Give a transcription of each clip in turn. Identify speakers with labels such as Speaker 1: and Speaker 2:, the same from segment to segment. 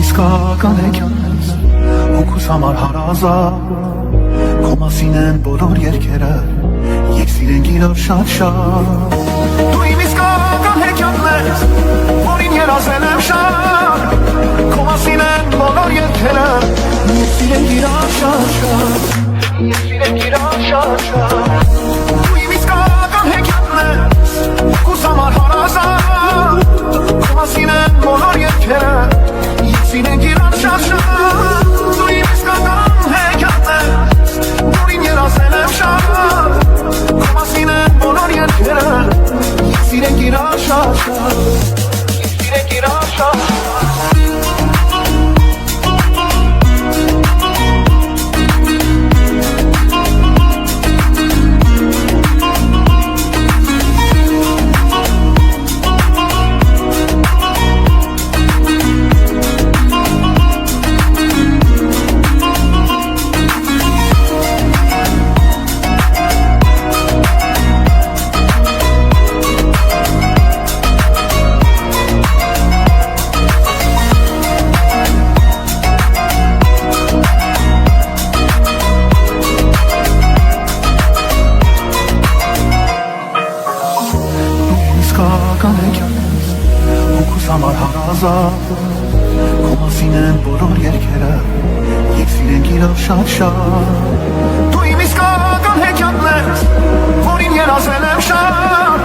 Speaker 1: իսկական հեքիաթ հոգուս համար հարազատ քո մասին են բոլոր երգերը Եկ սիրենք իրար շատ Դու իմ իսկական հեքիաթն ես որին երազել եմ շատ Քո մասին են բոլոր երգերը Եկ սիրենք իրար շատ Եկ սիրենք իրար շատ Դու իմ իսկական հեքիաթն ես հոգուս համար հարազատ Քո մասին են բոլոր երգերը Եկ սիրենք իրար շատ Դու իմ իսկական հեքիաթն ես որին երազել եմ շատ Քո մասին են բոլոր երգերը Եկ սիրենք իրար շատ Եկ սիրենք իրար շատ Համար հարազատ Քո մասին են բոլոր երգերը Եկ սիրենք իրար շատ Դու իմ իսկական հեքիաթն ես որին երազել եմ շատ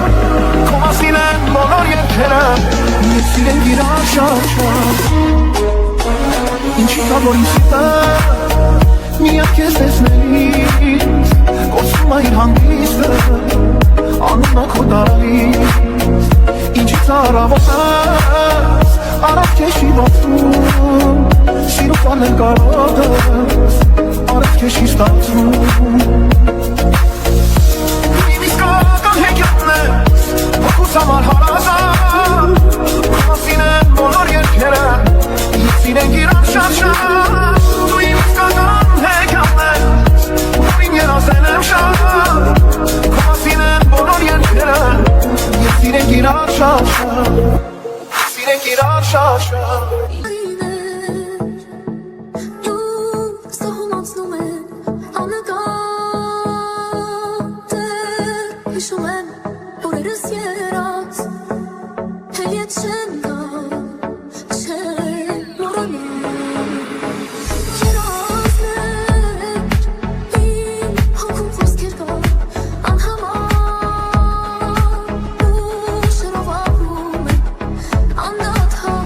Speaker 1: Քո մասին են բոլոր երգերը Եկ սիրենք իրար շատ Ինչի կա որ իմ սիրտը միակ քեզ տեսնելիս Կորցնում է իր հանգիստը անունը քո դարալիս Ինչից առավոտս Արավ քեզ չի ողտում Սիրուկ անել կարող ես Արավ քեզ չի ստացում Դու իմ իսկական հեքիաթն ես Հոգուս համար հարազատ Քո մասին են բոլոր երգերը Եկ սիրենք իրար շատ Դու իմ իսկական հեքիաթն ես որին երազել եմ շատ Քո մասին են բոլոր երգերը Եկ սիրենք իրար շատ Սիրենք իրար շատ
Speaker 2: Ստահում անցնում են աննկատեր Հիշում եմ օրերս երած Հել ետ չեն գա չեն մոռանել Երազներ իմ հոգում խոսքեր կա անհամար Շերով ապրում են անդադար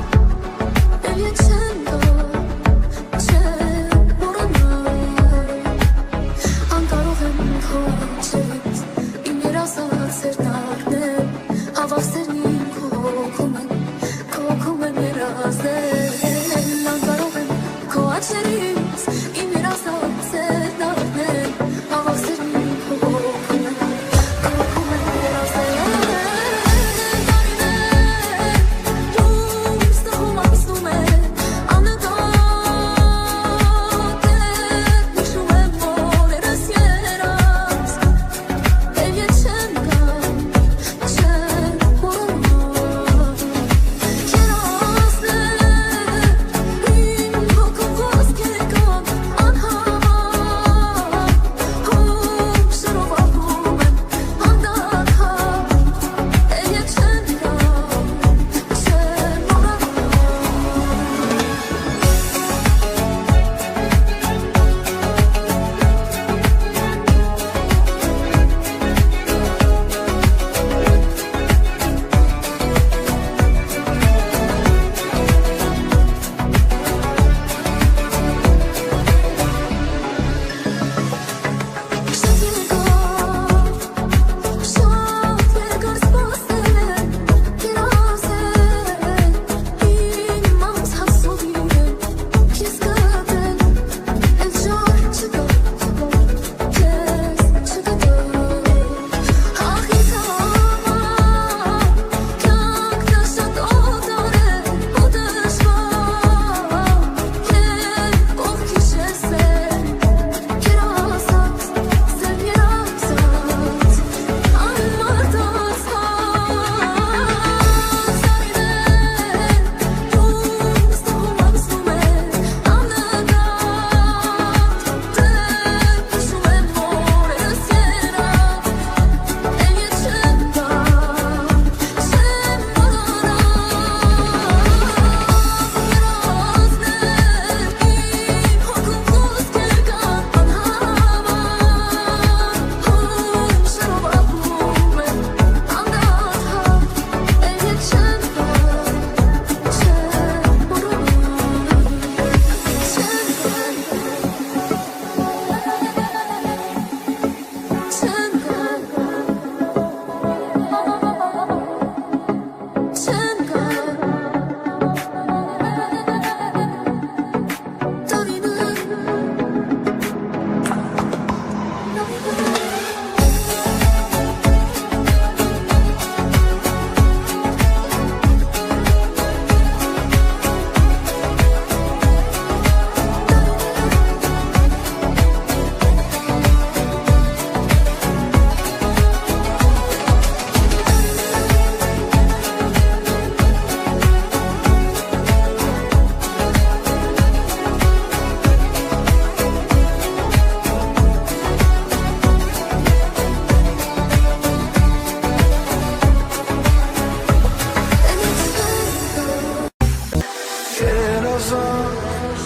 Speaker 1: խազակ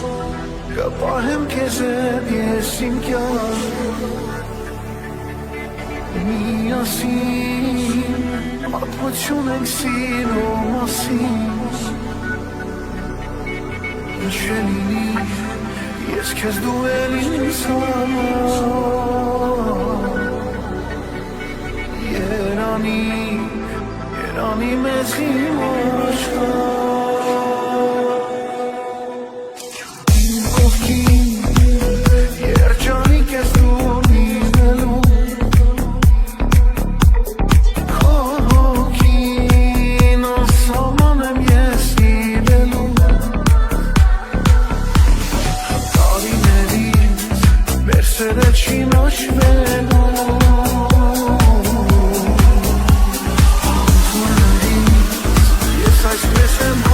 Speaker 1: կապահեմ քեզ հետ ես իմ կյանք միասին պատմություն ենք սիրո մասին ինչ է լինի ես քեզ դու էլ ինձ համար Երանի մեզ իմ աշխարհ Իմ կողքին երջանիկ ես դու լինելու Քո հոգին անսահման եմ ես սիրելու Տարիներից մեր սերը չի նշվելու Այսպես եմ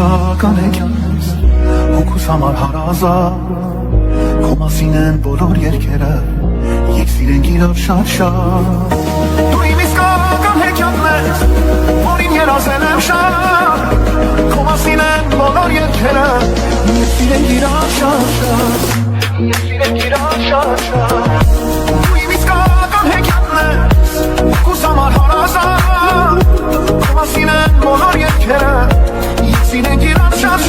Speaker 1: իսկական հեքիաթ հոգուս համար հարազատ Քո մասին են բոլոր երգերը Եկ սիրենք իրար շատ Դու իմ իսկական հեքիաթն ես Որին երազել եմ շատ Քո մասին են բոլոր երգերը Եկ սիրենք իրար շատ Եկ սիրենք իրար շատ Դու իմ իսկական հեքիաթն ես Հոգուս համար հարազատ Քո մասին են բոլոր երգերը Եկ սիրենք իրար շատ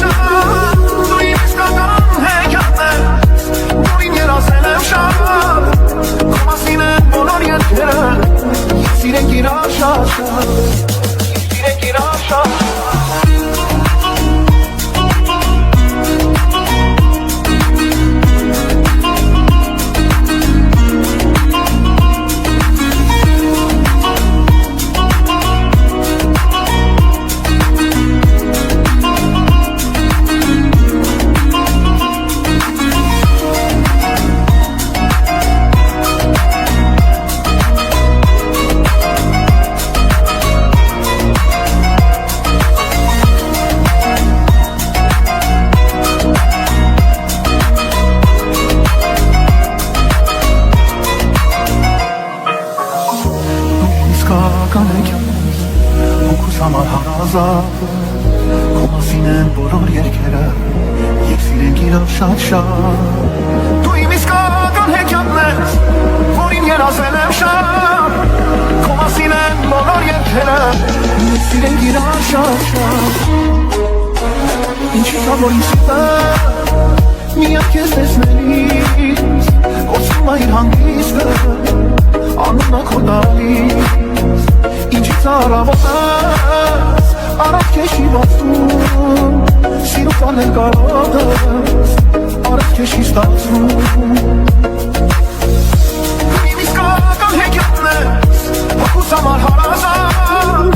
Speaker 1: Դու իմ իսկական հեքիաթն ես Որին երազել եմ շատ Քո մասին են բոլոր երգերը Եկ սիրենք իրար շատ Եկ սիրենք իրար շատ Հոգուս համար հարազատ Քո մասին են բոլոր երգերը Եկ սիրենք իրար շատ Դու իմ իսկական հեքիաթն ես Որին երազել եմ շատ Քո մասին են բոլոր երգերը Եկ սիրենք իրար շատ Ինչի կա որ ինձ սիտը Միակ ես տեսնելիս Կործում է իր հանգիստը Անունը քո տալիս Ինչից առավոտս Արած քեշի բացում Սիրուց անել կարող ես Արած քեշի ստացում Իմ իսկական հեքիաթն ես Հոգուս համար հարազատ